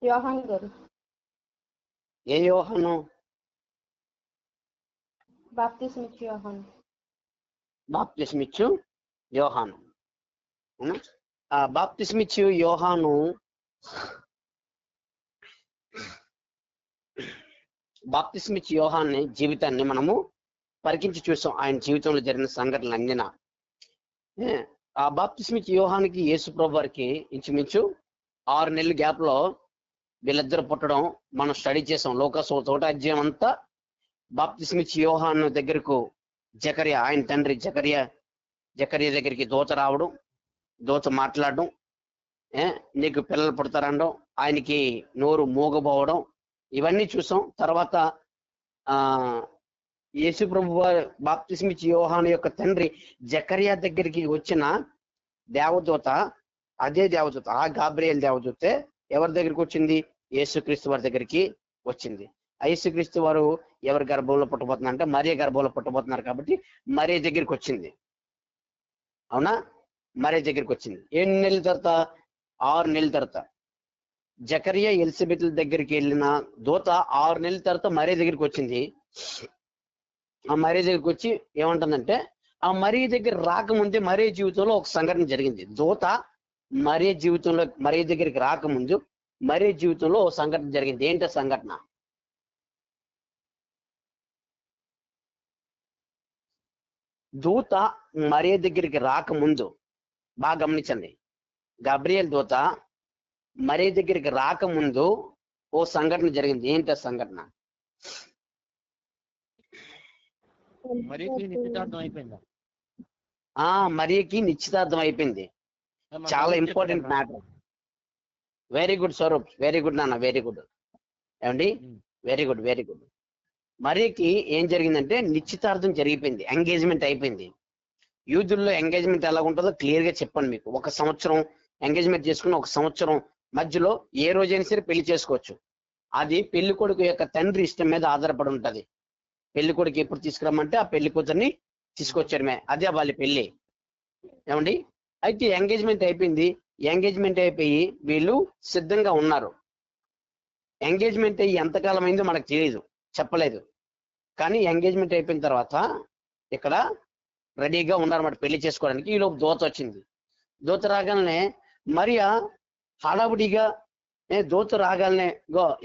యోహాన్ గారు. ఏ యోహాను? బాప్తిస్మ ఇచ్చే యోహాన్. బాప్తిస్మ ఇచ్చు యోహాను. అవునా? ఆ బాప్తిస్మ ఇచ్చు యోహాను బాప్తిస్మ ఇచ్చు యోహాన్ని జీవితాన్ని మనము పరికించి చూసాం. ఆయన జీవితంలో జరిగిన సంఘటనలు అన్నినా. ఆ బాప్తిస్మ ఇచ్చు యోహానికి యేసు ప్రభు వారికి ఇంచుమించు 6 నెలల గ్యాప్ లో వీళ్ళిద్దరు పుట్టడం మనం స్టడీ చేసాం. లోకాసు అధ్యాయం అంతా బాప్తిస్మ ఇచ్చు యోహాను దగ్గరకు జకర్యా, ఆయన తండ్రి జకర్యా దగ్గరికి దూత రావడం, దూత మాట్లాడడం, నీకు పిల్లలు పుడతారనడం, ఆయనకి నోరు మూగబోవడం, ఇవన్నీ చూసాం. తర్వాత యేసు ప్రభు బాప్తిస్మ ఇచ్చు యోహాను యొక్క తండ్రి జకర్యా దగ్గరికి వచ్చిన దేవదూత, అదే దేవదూత, ఆ గాబ్రియేల్ దేవదూత ఎవరి దగ్గరికి వచ్చింది? యేసుక్రీస్తు వారి దగ్గరికి వచ్చింది. యేసుక్రీస్తు వారు ఎవరి గర్భంలో పుట్టబోతున్నారు అంటే మరియ గర్భంలో పుట్టబోతున్నారు కాబట్టి మరియ దగ్గరికి వచ్చింది. అవునా? మరియ దగ్గరికి వచ్చింది. 7 నెలల తర్వాత, 6 నెలల తర్వాత జకర్యా ఎలిజబెత్ దగ్గరికి వెళ్ళిన దూత 6 నెలల తర్వాత మరియ దగ్గరికి వచ్చింది. ఆ మరియ దగ్గరికి వచ్చి ఏమంటుందంటే, ఆ మరియ దగ్గర రాకముందే మరియ జీవితంలో ఒక సంఘటన జరిగింది. దూత మరియ జీవితంలో, మరియ దగ్గరికి రాకముందు మరియ జీవితంలో ఒక సంఘటన జరిగింది. ఏంటో సంఘటన? దూత మరియ దగ్గరికి రాకముందు, బాగా గమనించండి, గబ్రియల్ దూత మరియ దగ్గరికి రాకముందు ఓ సంఘటన జరిగింది. ఏంటో సంఘటన? మరియకి నిశ్చితార్థం అయిపోయిందా? మరియకి నిశ్చితార్థం అయిపోయింది. చాలా important matter. Very good Swaroop, very good నాన్న, వెరీ గుడ్. ఏమండి? Very good, very good. మరియకి ఏం జరిగిందంటే నిశ్చితార్థం జరిగిపోయింది, ఎంగేజ్మెంట్ అయిపోయింది. యూదుల్లో ఎంగేజ్మెంట్ ఎలా ఉంటుందో క్లియర్ గా చెప్పండి మీకు. 1 సంవత్సరం ఎంగేజ్మెంట్ చేసుకుని 1 సంవత్సరం మధ్యలో ఏ రోజైనా సరే పెళ్లి చేసుకోవచ్చు. అది పెళ్లి కొడుకు యొక్క తండ్రి ఇష్టం మీద ఆధారపడి ఉంటది. పెళ్లి కొడుకు ఎప్పుడు తీసుకురమ్మంటే ఆ పెళ్లి కూతుర్ని తీసుకొచ్చారమే, అదే వాళ్ళ పెళ్లి. ఏమండి? అయితే ఎంగేజ్మెంట్ అయిపోయింది. ఎంగేజ్మెంట్ అయిపోయి వీళ్ళు సిద్ధంగా ఉన్నారు. ఎంగేజ్మెంట్ అయ్యి ఎంతకాలం అయిందో మనకు తెలియదు, చెప్పలేదు. కానీ ఎంగేజ్మెంట్ అయిపోయిన తర్వాత ఇక్కడ రెడీగా ఉన్నారన్నమాట పెళ్లి చేసుకోవడానికి. ఈలోపు దూత వచ్చింది. దూత రాగానే మరియా హడావుడిగా, దూత రాగానే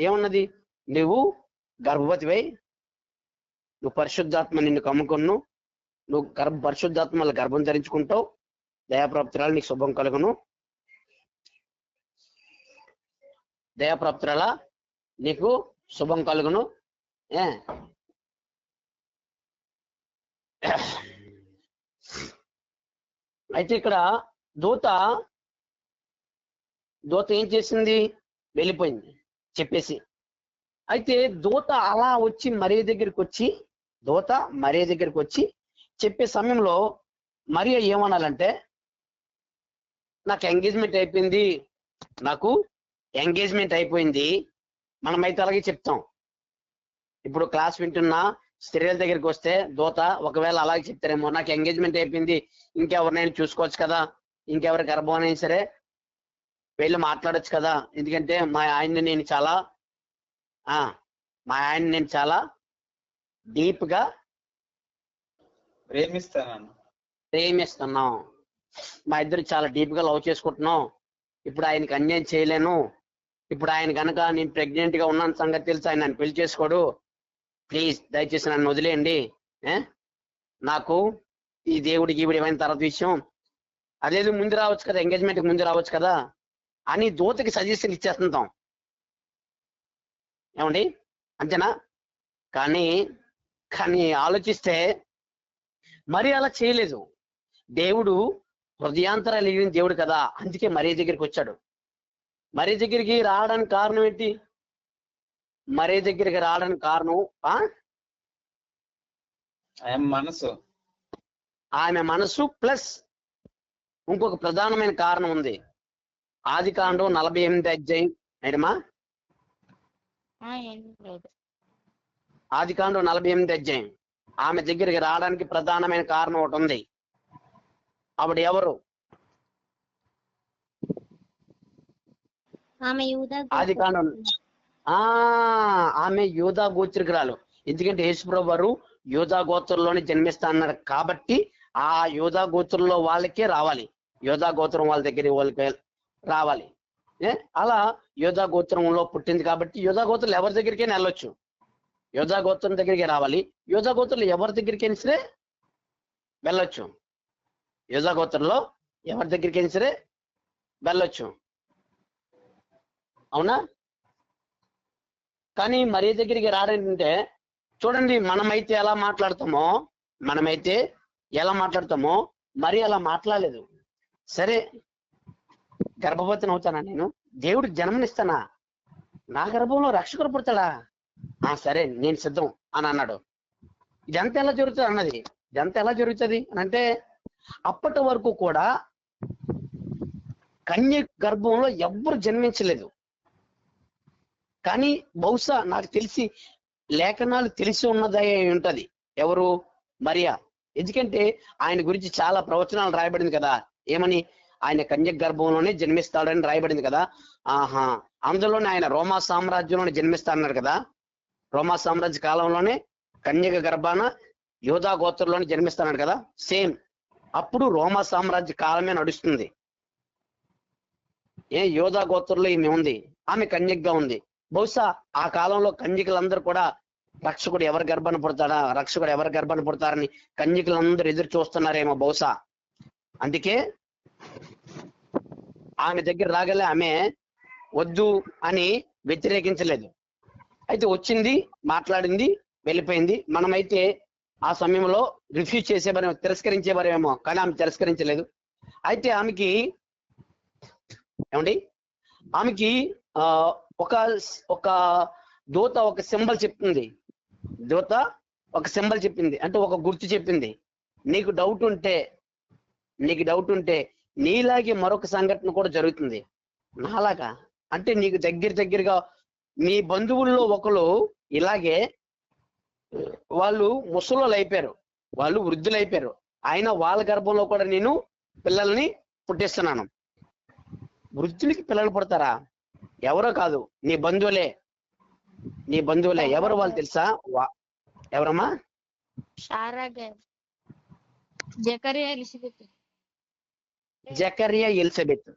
ఏమన్నది? నువ్వు గర్భవతివై, నువ్వు పరిశుద్ధాత్మ నిన్ను కమ్ముకున్నావు, నువ్వు పరిశుద్ధాత్మ వల్ల గర్భం ధరించుకుంటావు, దయాప్రాప్తురాలు నీకు శుభం కలుగును, దయాప్రాప్తురాల నీకు శుభం కలుగును. అయితే ఇక్కడ దూత ఏం చేసింది? వెళ్ళిపోయింది చెప్పేసి. అయితే దూత అలా వచ్చి మరియ దగ్గరికి వచ్చి చెప్పే సమయంలో మరియ ఏమనాలంటే, నాకు ఎంగేజ్మెంట్ అయిపోయింది. మనమైతే అలాగే చెప్తాం. ఇప్పుడు క్లాస్ వింటున్నా స్త్రీల దగ్గరికి వస్తే దూత ఒకవేళ అలాగే చెప్తారేమో, నాకు ఎంగేజ్మెంట్ అయిపోయింది, ఇంకెవరినైనా చూసుకోవచ్చు కదా, ఇంకెవరి గర్భం అయినా సరే వెళ్ళి మాట్లాడొచ్చు కదా, ఎందుకంటే మా ఆయన్ని నేను చాలా డీప్ గా ప్రేమిస్తున్నాం, మా ఇద్దరు చాలా డీప్ గా లవ్ చేసుకుంటున్నాం, ఇప్పుడు ఆయనకి అన్యాయం చేయలేను, ఇప్పుడు ఆయన కనుక నేను ప్రెగ్నెంట్ గా ఉన్నాను సంగతి తెలిసి ఆయన నన్ను పెళ్లి చేసుకోడు, ప్లీజ్ దయచేసి నన్ను వదిలేయండి, నాకు ఈ దేవుడికి ఏమైనా తర్వాత విషయం, అదేదో ముందు రావచ్చు కదా, ఎంగేజ్మెంట్కి ముందు రావచ్చు కదా అని దూతకి సజెషన్ ఇచ్చేస్తుంటాం. ఏమండి? అంతేనా? కానీ ఆలోచిస్తే మరి అలా చేయలేదు. దేవుడు హృదయాంతరాలు ఎరిగిన దేవుడు కదా, అందుకే మరియ దగ్గరికి వచ్చాడు. మరియ దగ్గరికి రావడానికి కారణం ఏంటి? మరియ దగ్గరికి రావడానికి కారణం ఆమె మనసు ప్లస్ ఇంకొక ప్రధానమైన కారణం ఉంది. ఆదికాండం 48 అధ్యాయం ఏంటమ్మా? ఆదికాండం 48 అధ్యాయం. ఆమె దగ్గరికి రావడానికి ప్రధానమైన కారణం ఒకటి ఉంది. ఆవిడ ఎవరు? ఆమె యూదా ఆది కాండం ఆమె యూదా గోత్రికురాలు. ఎందుకంటే యేసుప్రభు వారు యూదా గోత్రంలోనే జన్మిస్తా అన్నారు కాబట్టి ఆ యూదా గోత్రంలో వాళ్ళకే రావాలి, యూదా గోత్రం వాళ్ళ దగ్గర వాళ్ళకి రావాలి. అలా యూదా గోత్రంలో పుట్టింది కాబట్టి యూదా గోత్రం ఎవరి దగ్గరికైనా వెళ్ళొచ్చు, యూదా గోత్రం దగ్గరికి రావాలి. యూదా గోత్రంలో ఎవరి దగ్గరికైనా సరే వెళ్ళొచ్చు, యూదా గోత్రంలో ఎవరి దగ్గరికైనా సరే వెళ్ళొచ్చు. అవునా? కానీ మరియ దగ్గరికి రాడంటే చూడండి, మనమైతే ఎలా మాట్లాడతామో మరి అలా మాట్లాడలేదు. సరే గర్భవతిని అవుతానా, నేను దేవుడికి జన్మనిస్తానా, నా గర్భంలో రక్షకుడు పుడతాడా, సరే నేను సిద్ధం అని అన్నాడు. ఇదంతా ఎలా జరుగుతుంది అని అంటే అప్పటి వరకు కూడా కన్య గర్భంలో ఎవ్వరు జన్మించలేదు. కానీ బహుశా నాకు తెలిసి లేఖనాలు తెలిసి ఉన్నదే ఉంటది, ఎవరు? మరియా. ఎందుకంటే ఆయన గురించి చాలా ప్రవచనాలు రాయబడింది కదా, ఏమని? ఆయన కన్య గర్భంలోనే జన్మిస్తాడని రాయబడింది కదా. అందులోనే ఆయన రోమా సామ్రాజ్యంలోనే జన్మిస్తాడన్నారు కదా, రోమా సామ్రాజ్య కాలంలోనే కన్యక గర్భాన యూదా గోత్రంలోనే జన్మిస్తాడు కదా. సేమ్ అప్పుడు రోమా సామ్రాజ్య కాలమే నడుస్తుంది. యూదా గోత్రంలో ఈమె ఉంది, ఆమె కన్యకగా ఉంది. బహుశా ఆ కాలంలో కన్యకులందరూ కూడా రక్షకుడు ఎవరి గర్భాన్ని పుడతారని కన్యకులందరూ ఎదురు చూస్తున్నారేమో బహుశా. అందుకే ఆమె దగ్గర రాగలే ఆమె వద్దు అని వ్యతిరేకించలేదు. అయితే వచ్చింది, మాట్లాడింది, వెళ్ళిపోయింది. మనమైతే ఆ సమయంలో రిఫ్యూజ్ చేసేవారేమో, తిరస్కరించేవారేమో, కానీ ఆమె తిరస్కరించలేదు. అయితే ఆమెకి ఒక దూత ఒక సింబల్ చెప్పింది, అంటే ఒక గుర్తు చెప్పింది. నీకు డౌట్ ఉంటే నీలాగే మరొక సంఘటన కూడా జరుగుతుంది. నాలాగా అంటే నీకు దగ్గరగా నీ బంధువుల్లో ఒకరు ఇలాగే వాళ్ళు ముసలోళ్ళు అయిపోయారు, వాళ్ళు వృద్ధులు అయిపోయారు, అయినా వాళ్ళ గర్భంలో కూడా నేను పిల్లల్ని పుట్టిస్తున్నాను. వృద్ధులకి పిల్లలు పుడతారా? ఎవరో కాదు, నీ బంధువులే. ఎవరు వాళ్ళు తెలుసా? ఎవరమ్మా? జకరియా ఎలిజబెత్.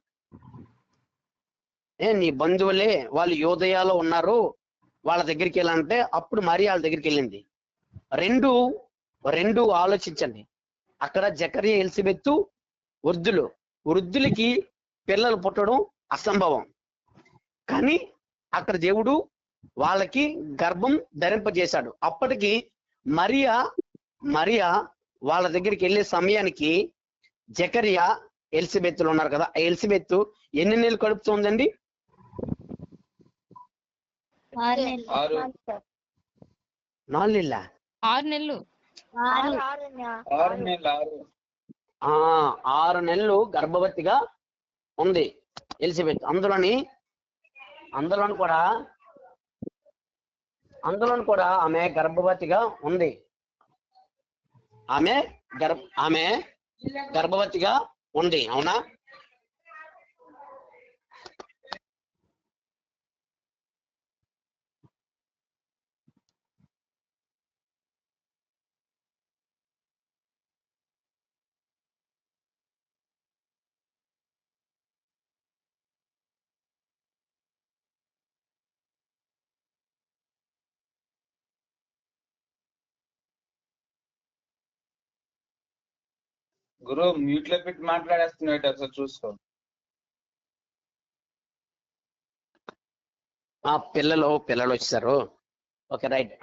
నీ బంధువులే, వాళ్ళు యోదయాలో ఉన్నారు, వాళ్ళ దగ్గరికి వెళ్ళాలంటే అప్పుడు మరియా వాళ్ళ దగ్గరికి వెళ్ళింది. రెండు ఆలోచించండి. అక్కడ జకరియా ఎలిజబెత్ వృద్ధులకి పిల్లలు పుట్టడం అసంభవం, కానీ అక్కడ దేవుడు వాళ్ళకి గర్భం ధరింపజేశాడు. అప్పటికి మరియా వాళ్ళ దగ్గరికి వెళ్ళే సమయానికి జకరియా ఎలిజబెత్లు ఉన్నారు కదా. ఎలిజబెత్ ఎన్ని నెలలు కడుపుతుందండి? 4 నెలల 6 నెలలు గర్భవతిగా ఉంది ఎలిజబెత్. అందులోని కూడా ఆమె గర్భవతిగా ఉంది. ఆమె గర్భవతిగా ఉంది. అవునా? గురు మ్యూట్ లో పెట్టి మాట్లాడేస్తున్నాడు, ఒకసారి చూసుకో. పిల్లలు వచ్చారు. Okay, right.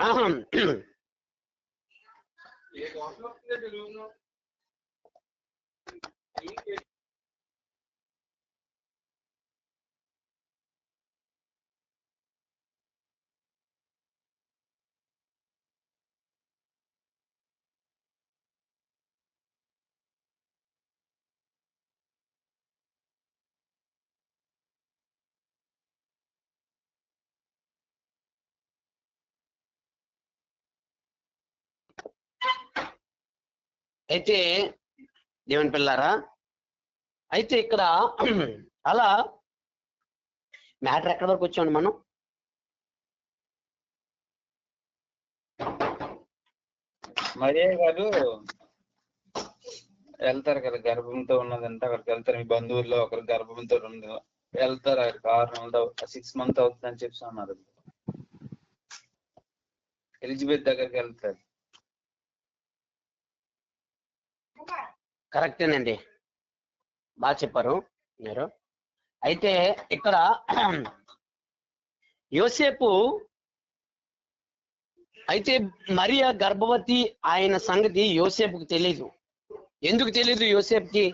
అయితే దేవుని పిల్లారా, అయితే ఇక్కడ అలా మ్యాటర్ ఎక్కడి వరకు వచ్చామండి మనం? మరియా గారు వెళ్తారు కదా, గర్భంతో ఉన్నదంటే అక్కడికి వెళ్తారు. మీ బంధువుల్లో ఒకరు గర్భంతో ఉంది, వెళ్తారు. అక్కడికి 6 నెలలు 6 months అవుతుందని చెప్పి అన్నారు. ఎలిజబెత్ దగ్గరికి వెళ్తారు. కరెక్టేనండి, బాగా చెప్పారు మీరు. అయితే ఇక్కడ యోసేపు అయితే మరియా గర్భవతి ఆయన సంగతి యోసేపుకి తెలీదు. ఎందుకు తెలీదు యోసేపుకి?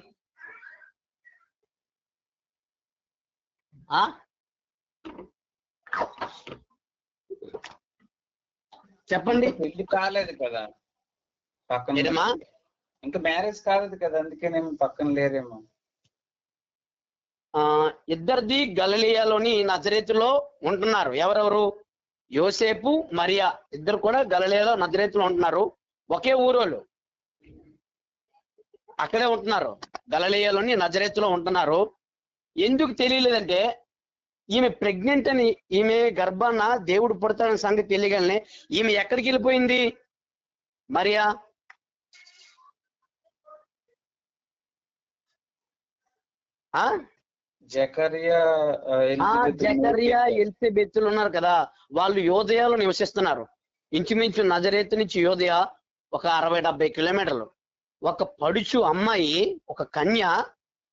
చెప్పండి. పెళ్లి కాలేదు కదా పక్కన, ఏదమ్మా? ఇంకా మ్యారేజ్ కాలేదు కదా, అందుకేనేమో పక్కన లేరేమో. ఇద్దరిది గలిలయలోని నజరేతులో ఉంటున్నారు. ఎవరెవరు? యోసేపు, మరియా ఇద్దరు కూడా గలిలయలో నజరేతులో ఉంటున్నారు. ఒకే ఊరోళ్ళు, అక్కడే ఉంటున్నారు. గలిలయలోని నజరేతులో ఉంటున్నారు. ఎందుకు తెలియలేదంటే ఈమె ప్రెగ్నెంట్ అని, ఈమె గర్భాన దేవుడు పుడతాడని సంగతి తెలియగానే ఈమె ఎక్కడికి వెళ్ళిపోయింది? మరియా జకరియా ఎలిజబెత్తులు ఉన్నారు కదా, వాళ్ళు యోదయాలో నివసిస్తున్నారు. ఇంచుమించు నజరేతు నుంచి యోదయ ఒక 60-70 కిలోమీటర్లు. ఒక పడుచు అమ్మాయి, ఒక కన్య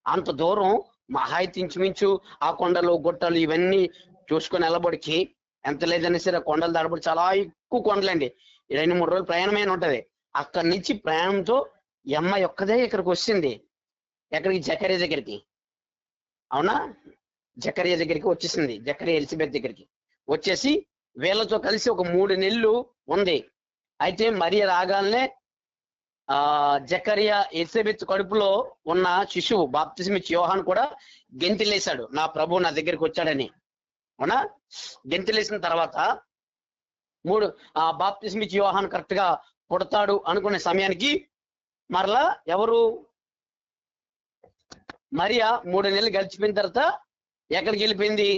అంత దూరం మహా అయితే ఇంచుమించు ఆ కొండలు గుట్టలు ఇవన్నీ చూసుకొని వెళ్ళబడికి ఎంత లేదని సరే కొండలు దాడబడి చాలా ఎక్కువ కొండలండి. 2-3 రోజులు ప్రయాణమైన ఉంటది. అక్కడి నుంచి ప్రయాణంతో ఈ అమ్మాయి ఒక్కదే ఇక్కడికి వచ్చింది. ఎక్కడికి? జకరియా దగ్గరికి. అవునా? జకరియా దగ్గరికి వచ్చేసింది. జకరియా ఎలిజబెత్ దగ్గరికి వచ్చేసి వీళ్ళతో కలిసి ఒక 3 నెలలు ఉంది. అయితే మరియ రాగానే జకరియా ఎలిజబెత్ కడుపులో ఉన్న శిశువు బాప్తిస్మిచ్చి యోహాన్ కూడా గెంతిలేశాడు, నా ప్రభు నా దగ్గరికి వచ్చాడని. అవునా? గెంతిలేసిన తర్వాత బాప్తిస్మిచ్చి యోహాన్ కరెక్ట్ గా పుడతాడు అనుకునే సమయానికి మరలా ఎవరు? మరియా 3 నెలలు గడిచిపోయిన తర్వాత ఎక్కడికి వెళ్ళిపోయింది?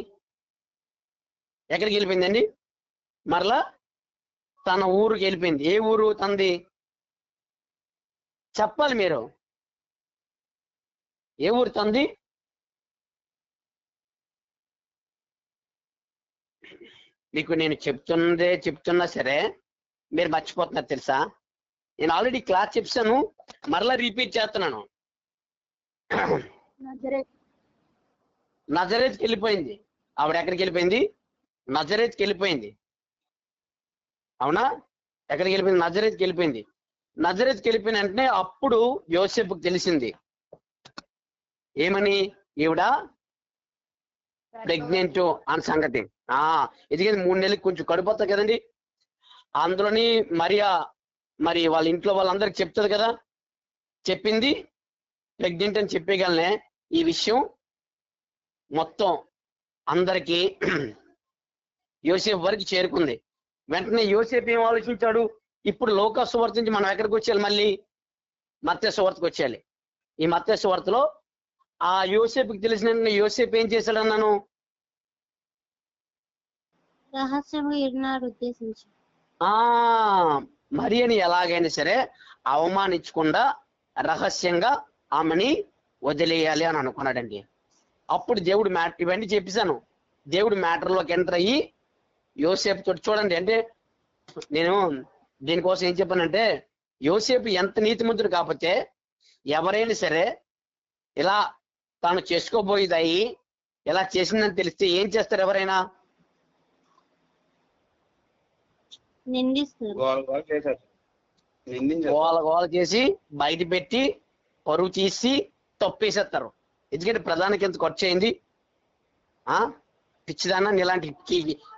ఎక్కడికి వెళ్ళిపోయిందండి? మరలా తన ఊరికి వెళ్ళిపోయింది. ఏ ఊరు తంది? చెప్పాలి మీరు. ఏ ఊరు తంది? మీకు నేను చెప్తున్నా సరే మీరు మర్చిపోతున్నారు తెలుసా? నేను ఆల్రెడీ క్లాస్ చెప్పాను, మరలా రిపీట్ చేస్తున్నాను. నజరేత్కి వెళ్ళిపోయింది. ఆవిడ ఎక్కడికి వెళ్ళిపోయింది? నజరేత్కి వెళ్ళిపోయింది. అవునా? ఎక్కడికి వెళ్ళిపోయింది? నజరేత్కి వెళ్ళిపోయింది. నజరేత్కి వెళ్ళిపోయిన వెంటనే అప్పుడు యోసేపుకి తెలిసింది. ఏమని? ఈవిడ ప్రెగ్నెంట్ అని సంగతి. ఎందుకంటే 3 నెలలకి కొంచెం కడుపుతుంది కదండి. అందులోని మరి వాళ్ళ ఇంట్లో వాళ్ళందరికి చెప్తుంది కదా. చెప్పింది ప్రెగ్నెంట్ అని చెప్పేయగలనే ఈ విషయం మొత్తం అందరికీ యోసేపు వరకు చేరుకుంది. వెంటనే యోసేపు ఏం ఆలోచించాడు? ఇప్పుడు లోకా సువార్త నుంచి మనం ఎక్కడికి వచ్చేయాలి? మళ్ళీ మత్తయి సువార్తకు వచ్చేయాలి. ఈ మత్తయి సువార్తలో ఆ యోసేపుకి తెలిసిన యోసేపు ఏం చేశాడన్నాను? మరియని ఎలాగైనా సరే అవమానించకుండా రహస్యంగా ఆమెని వదిలేయాలి అని అనుకున్నాడండి. అప్పుడు దేవుడు ఇవన్నీ చెప్పేశాను. దేవుడు మ్యాటర్లోకి ఎంటర్ అయ్యి యోసేపు తోటి చూడండి. అంటే నేను దీనికోసం ఏం చెప్పానంటే, యోసేపు ఎంత నీతిమంతుడు కాకపోతే ఎవరైనా సరే ఇలా తాను చేసుకోబోయేది అయ్యి ఇలా చేసిందని తెలిస్తే ఏం చేస్తారు? ఎవరైనా గోల చేసి బయట పెట్టి పరువు తీసి తప్పేసేస్తారు. ఎందుకంటే ప్రధానికి ఎంత ఖర్చు అయింది? పిచ్చిదానా,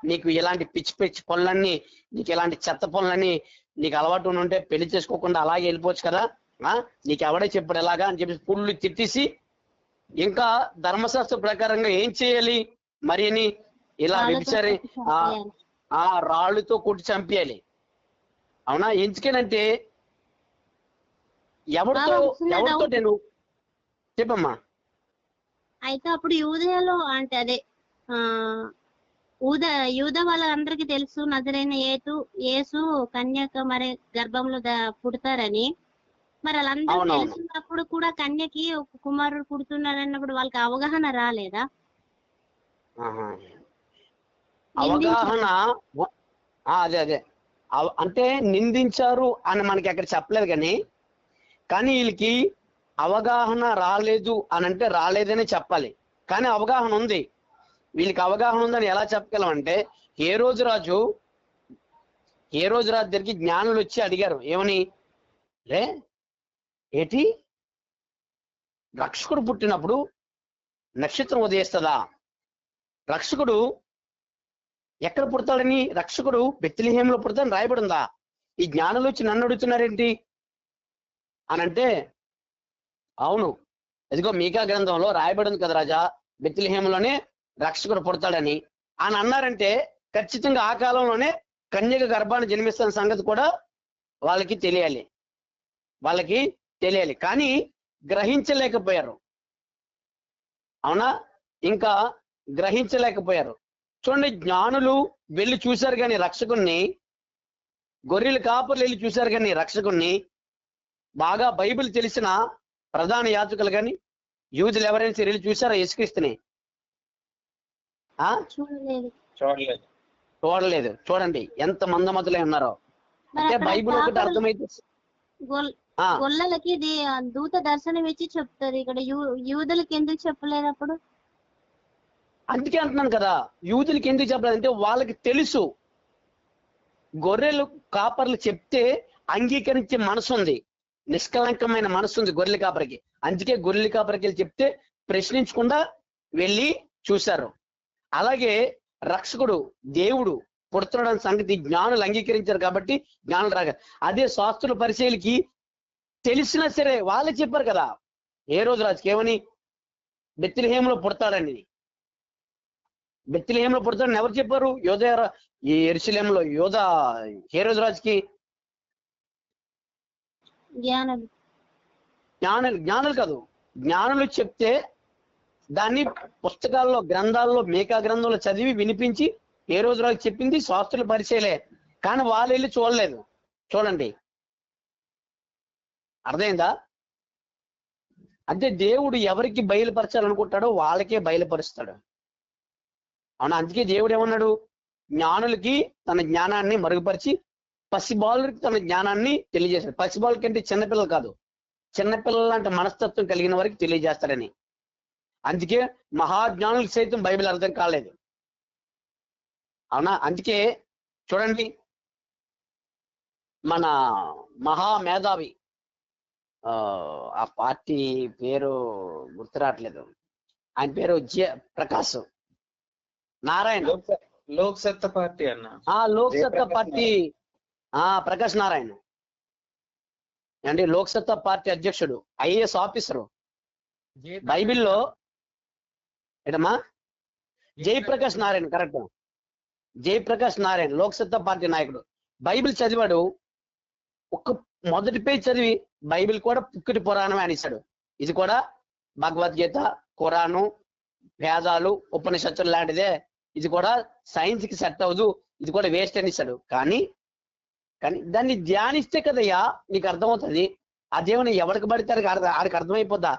నీకు ఇలాంటి పిచ్చి పనులన్నీ, నీకు ఇలాంటి చెత్త పనులన్నీ నీకు అలవాటు ఉంటే పెళ్లి చేసుకోకుండా అలాగే వెళ్ళిపోవచ్చు కదా. నీకు ఎవడే చెప్పాడు ఎలాగా అని చెప్పి పుళ్ళు తిట్టేసి ఇంకా ధర్మశాస్త్ర ప్రకారంగా ఏం చేయాలి? మరియని ఇలా వ్యభిచారి రాళ్ళుతో కొట్టి చంపేయాలి. అవునా? ఎందుకేనంటే ఎవరితో నేను చెప్పమ్మా. అయితే అప్పుడు యూదయలో అంటే అదే ఆ యూద వాళ్ళందరికీ తెలుసు నజరైన యేసు కన్యక మరి గర్భంలో పుడతారని. మరి వాళ్ళందరూ అవునవును. తెలుసున్నప్పుడు కూడా కన్యకి ఒక కుమారుడు పుడుతున్నాడు అన్నప్పుడు వాళ్ళకి అవగాహన రాలేదా? ఆహా. అవగాహన అదే అంటే నిందించారు అని మనకి అక్కడ చెప్పలేదు, కానీ వీళ్ళకి అవగాహన రాలేదు అని అంటే రాలేదనే చెప్పాలి. కానీ అవగాహన ఉంది, వీళ్ళకి అవగాహన ఉందని ఎలా చెప్పగలం అంటే ఏ రోజు రాజు దగ్గరికి జ్ఞానులు వచ్చి అడిగారు, ఏమని? రే ఏటి రక్షకుడు పుట్టినప్పుడు నక్షత్రం ఉదయిస్తుందా? రక్షకుడు ఎక్కడ పుడతాడని, రక్షకుడు బెత్లెహేములో పుడతాడని రాయబడి ఉందా? ఈ జ్ఞానులు వచ్చి నన్ను అడుగుతున్నారేంటి అని అంటే, అవును ఇదిగో మీకా గ్రంథంలో రాయబడి ఉంది కదా రాజా, బెత్లెహేములోనే రక్షకుడు పుడతాడని అని అన్నారంటే ఖచ్చితంగా ఆ కాలంలోనే కన్యక గర్భాన్ని జన్మిస్తున్న సంగతి కూడా వాళ్ళకి తెలియాలి. కానీ గ్రహించలేకపోయారు. అవునా? ఇంకా గ్రహించలేకపోయారు. చూడండి, జ్ఞానులు వెళ్ళి చూశారు కానీ రక్షకుణ్ణి, గొర్రెల కాపర్లు వెళ్ళి చూశారు కానీ రక్షకుణ్ణి, బాగా బైబిల్ తెలిసిన ప్రధాన యాజకులు కానీ యూదులు ఎవరైనా సరే వెళ్ళి చూశారా యేసుక్రీస్తుని? చూడలేదు. చూడండి ఎంత మందమతులై ఉన్నారో. అంటే బైబిల్ ఒకటి అర్థమైతే గొల్లలకి దూత దర్శనం ఇచ్చి చెప్తారు, ఇక్కడ యూదులకి ఎందుకు చెప్పలేదు అప్పుడు? అందుకే అంటున్నాను కదా, యూదులకి ఎందుకు చెప్పలేదు అంటే వాళ్ళకి తెలుసు, గొర్రెలు కాపర్లు చెప్తే అంగీకరించే మనసు ఉంది, నిష్కలంకమైన మనసు ఉంది గొర్రెల కాపరికి. అందుకే గొర్రెల కాపరికి వెళ్ళి చెప్తే ప్రశ్నించకుండా వెళ్ళి చూశారు. అలాగే రక్షకుడు దేవుడు పుడుతున్నాడన్న సంగతి జ్ఞానులు అంగీకరించారు కాబట్టి జ్ఞానులు రాగా. అదే శాస్త్రుల పరిచయలకి తెలిసినా సరే వాళ్ళే చెప్పారు కదా, ఏ రోజు రాజుకి ఏమని? బెత్లెహేములో పుడతాడని. బెత్లెహేములో పుడతాడని ఎవరు చెప్పారు? యెరూషలేములో ఏ రోజు రాజుకి జ్ఞానులు కాదు, జ్ఞానులు చెప్తే దాన్ని పుస్తకాల్లో గ్రంథాల్లో మీకా గ్రంథంలో చదివి వినిపించి ఏ రోజు రాజు చెప్పింది శాస్త్రుల పరిచయలే, కానీ వాళ్ళు వెళ్ళి చూడలేదు. చూడండి, అర్థమైందా? అంటే దేవుడు ఎవరికి బయలుపరచాలనుకుంటాడో వాళ్ళకే బయలుపరుస్తాడు. అవునా? అందుకే దేవుడు ఏమన్నాడు? జ్ఞానులకి తన జ్ఞానాన్ని మరుగుపరిచి పసిబాలుకి తన జ్ఞానాన్ని తెలియజేస్తాడు. పసిబాలు కంటే చిన్నపిల్లలు కాదు, చిన్నపిల్లల లాంటి మనస్తత్వం కలిగిన వారికి తెలియజేస్తాడని. అందుకే మహాజ్ఞానులకు సైతం బైబిల్ అర్థం కాలేదు. అవునా? అందుకే చూడండి, మన మహామేధావి, ఆ పార్టీ పేరు గుర్తురావట్లేదు, ఆయన పేరు ప్రకాష్ నారాయణ, లోక్ సత్తా పార్టీ అన్న. లోక్ సత్తా పార్టీ ప్రకాష్ నారాయణ అండి, లోక్ సత్తా పార్టీ అధ్యక్షుడు, ఐఏఎస్ ఆఫీసరు. బైబిల్లో ఏటమ్మా? జయప్రకాష్ నారాయణ, కరెక్ట్, జయప్రకాష్ నారాయణ లోక్ సత్తా పార్టీ నాయకుడు. బైబిల్ చదివాడు, మొదటి పేజ్ చదివి బైబిల్ కూడా పుక్కిటి పురాణం అనేసాడు. ఇది కూడా భగవద్గీత, ఖురాను, వేదాలు, ఉపనిషత్తులు లాంటిదే, ఇది కూడా సైన్స్ కి సెట్ అవ్వదు, ఇది కూడా వేస్ట్ అనేసాడు. కానీ దాన్ని ధ్యానిస్తే కదయ్యా నీకు అర్థమవుతుంది. ఆ దేవుని ఎవరికి పడితే ఆడికి అర్థమైపోద్దా?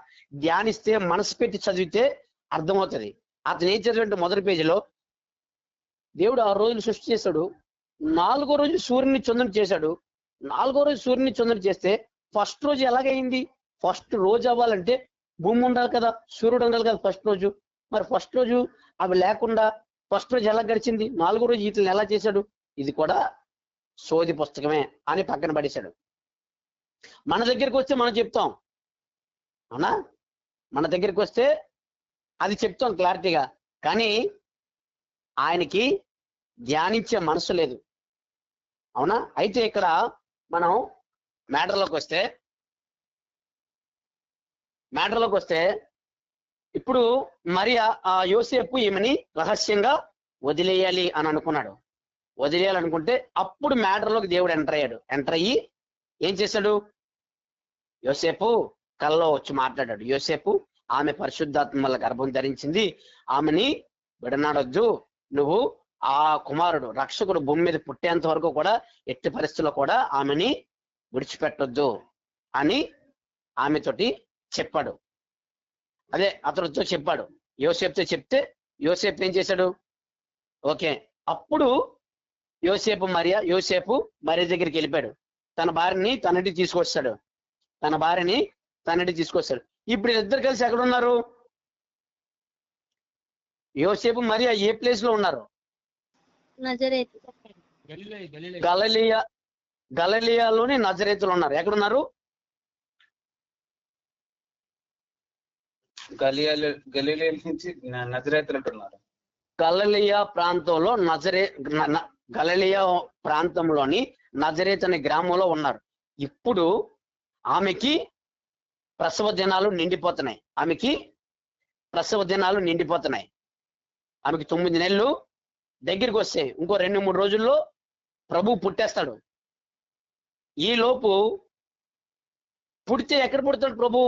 ధ్యానిస్తే, మనసు పెట్టి చదివితే అర్థమవుతుంది. అతను ఏం చదివంటే మొదటి పేజీలో దేవుడు 6 రోజులు సృష్టి చేశాడు, 4వ రోజు సూర్యుని చంద్రుని చేశాడు. 4వ రోజు సూర్యుని చంద్రుని చేస్తే ఫస్ట్ రోజు ఎలాగైంది? ఫస్ట్ రోజు అవ్వాలంటే భూమి ఉండాలి కదా, సూర్యుడు ఉండాలి కదా ఫస్ట్ రోజు. మరి ఫస్ట్ రోజు అవి లేకుండా ఫస్ట్ రోజు ఎలా గడిచింది? 4వ రోజు వీటిని ఎలా చేశాడు? ఇది కూడా సోది పుస్తకమే అని పక్కన పడేశాడు. మన దగ్గరికి వస్తే మనం చెప్తాం, అవునా? మన దగ్గరికి వస్తే అది చెప్తాం క్లారిటీగా, కానీ ఆయనకి ధ్యానించే మనసు లేదు. అవునా? అయితే ఇక్కడ మనం మ్యాటర్లోకి వస్తే ఇప్పుడు మరియా యోసేపు ఈమెని రహస్యంగా వదిలేయాలి అని అనుకున్నాడు. వదిలేయాలనుకుంటే అప్పుడు మ్యాటర్లోకి దేవుడు ఎంటర్ అయ్యి ఏం చేశాడు? యోసేపు కల్లో వచ్చి మాట్లాడాడు. యోసేపు, ఆమె పరిశుద్ధాత్మ వల్ల గర్భం ధరించింది, ఆమెని విడనాడొద్దు. నువ్వు ఆ కుమారుడు రక్షకుడు భూమి మీద పుట్టేంత వరకు కూడా ఎట్టి పరిస్థితుల్లో కూడా ఆమెని విడిచిపెట్టొద్దు అని ఆమెతోటి చెప్పాడు. అదే అతనితో చెప్పాడు. యోసేపుతో చెప్తే యోసేపు ఏం చేశాడు? ఓకే, అప్పుడు యోసేపు మరియ దగ్గరికి వెళ్ళిపోయాడు. తన భార్యని తనటి తీసుకొస్తాడు. ఇప్పుడు ఇద్దరు కలిసి ఎక్కడ ఉన్నారు? యోసేపు మరియ ఏ ప్లేస్ లో ఉన్నారు? నజరేతు. గలిలియాలోని నజరేతులు ఉన్నారు. ఎక్కడున్నారు? గలిలయ నుంచి నజరేతులు అంటున్నారు. గలిలియా ప్రాంతంలోని నజరేత్ అనే గ్రామంలో ఉన్నారు. ఇప్పుడు ఆమెకి ప్రసవ దినాలు నిండిపోతున్నాయి. ఆమెకి 9 నెలలు దగ్గరికి వస్తాయి. ఇంకో 2-3 రోజుల్లో ప్రభు పుట్టేస్తాడు. ఈ లోపు పుడితే ఎక్కడ పుడతాడు ప్రభు?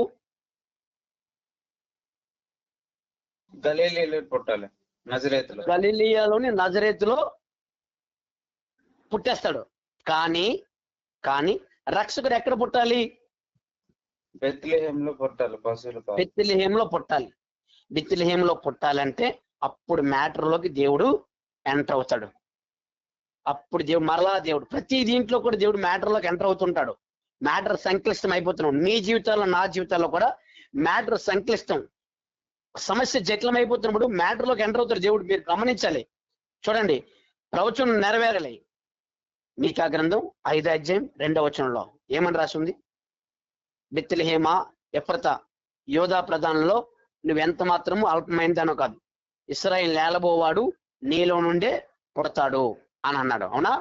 గలిలయలో పుట్టాలి, నజరేతులో. గలిలియాలోని నజరేతులో పుట్టేస్తాడు. కానీ రక్షకుడు ఎక్కడ పుట్టాలి? బెత్లెహేంలో పుట్టాలి, పశువుల పాలు. బెత్లెహేంలో పుట్టాలంటే అప్పుడు మ్యాటర్లోకి దేవుడు ఎంటర్ అవుతాడు. అప్పుడు దేవుడు ప్రతి దీంట్లో కూడా దేవుడు మ్యాటర్లోకి ఎంటర్ అవుతుంటాడు. మ్యాటర్ సంక్లిష్టం అయిపోతున్నాడు. మీ జీవితాల్లో నా జీవితాల్లో కూడా మ్యాటర్ సంక్లిష్టం, సమస్య జటిలం అయిపోతున్నప్పుడు మ్యాటర్లోకి ఎంటర్ అవుతాడు దేవుడు. మీరు గమనించాలి. చూడండి, ప్రవచనం నెరవేరాలి. మీకా గ్రంథం 5వ అధ్యాయం 2వ వచనంలో ఏమని రాసి ఉంది? బెత్లెహేమా ఎఫ్రతా, యోధా ప్రధానంలో నువ్వెంత మాత్రము అల్పమైనదానో కాదు, ఇశ్రాయేలు నేలబోవాడు నీలో నుండే పుడతాడు అని అన్నాడు. అవునా?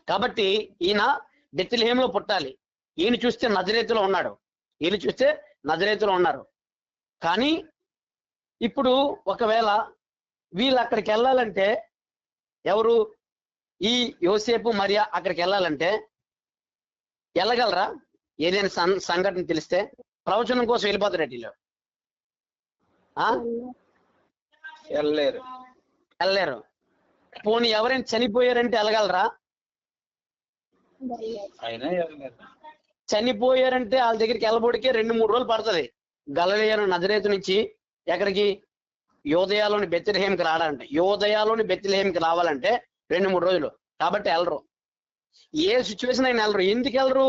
కాబట్టి ఈయన బెత్లెహేంలో పుట్టాలి. ఈయన చూస్తే నజరేతులో ఉన్నారు. కానీ ఇప్పుడు ఒకవేళ వీళ్ళు అక్కడికి వెళ్ళాలంటే, ఎవరు? ఈ యోసేపు మరియ అక్కడికి వెళ్ళాలంటే వెళ్ళగలరా? ఏదైనా సంఘటన తెలిస్తే ప్రవచనం కోసం వెళ్ళిపోతారు. వీళ్ళు వెళ్ళలేరు. పోనీ ఎవరైనా చనిపోయారంటే వెళ్ళగలరా? చనిపోయారంటే వాళ్ళ దగ్గరికి వెళ్ళబోడికే 2-3 రోజులు పడుతుంది. గలిలయ నజరేతు నుంచి ఎక్కడికి? యోదయాలోని బెత్లెహేంకి రావాలంటే 2-3 రోజులు. కాబట్టి వెళ్ళరు. ఏ సిచ్యువేషన్ అయినా వెళ్ళరు. ఎందుకు వెళ్ళరు?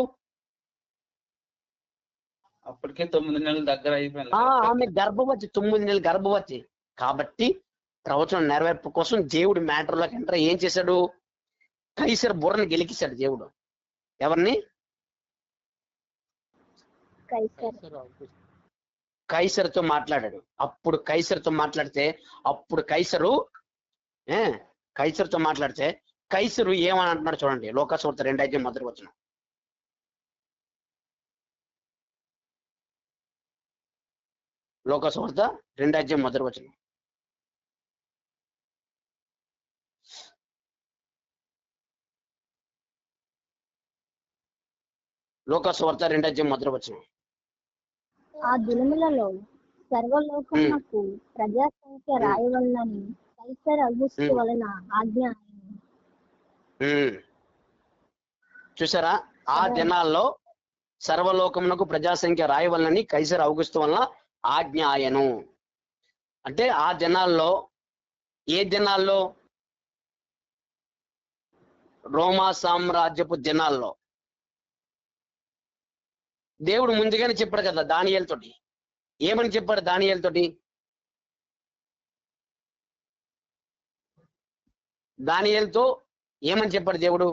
అప్పటికే 9 నెలల దగ్గర అయిపోయింది. ఆమె గర్భవతి, 9 నెలల గర్భవతి. కాబట్టి ప్రవచనం నెరవేర్పు కోసం దేవుడు మ్యాటర్లోకి ఎంటర్ ఏం చేశాడు? కైసర్ బుర్రని గెలికిశాడు దేవుడు. ఎవరిని? కైసరుతో మాట్లాడాడు. అప్పుడు కైసరుతో మాట్లాడితే కైసరు ఏమని అంటున్నాడు చూడండి. లోకాసువార్త 2వ అధ్యాయం 1వ వచనం. లోకాసువార్త 2వ అధ్యాయం 1వ వచనం. లోకాసువార్త 2వ అధ్యాయం 1వ వచనం. ఆ దినములలో సర్వలోకమునకు ప్రజాసంఖ్య రాయవలనని కైసర్ అగుస్తు వలన ఆజ్ఞ. చూసారా? ఆ దినాల్లో సర్వలోకమునకు ప్రజాసంఖ్య రాయవలనని కైసర్ ఔగుస్తు వలన ఆజ్ఞ ఆయను. అంటే ఆ దినాల్లో, ఏ దినాల్లో? రోమా సామ్రాజ్యపు దినాల్లో. దేవుడు ముందుగానే చెప్పాడు కదా దానియేలు తోటి. ఏమని చెప్పాడు దానియేలు తోటి? దానియేలుతో ఏమని చెప్పాడు దేవుడు?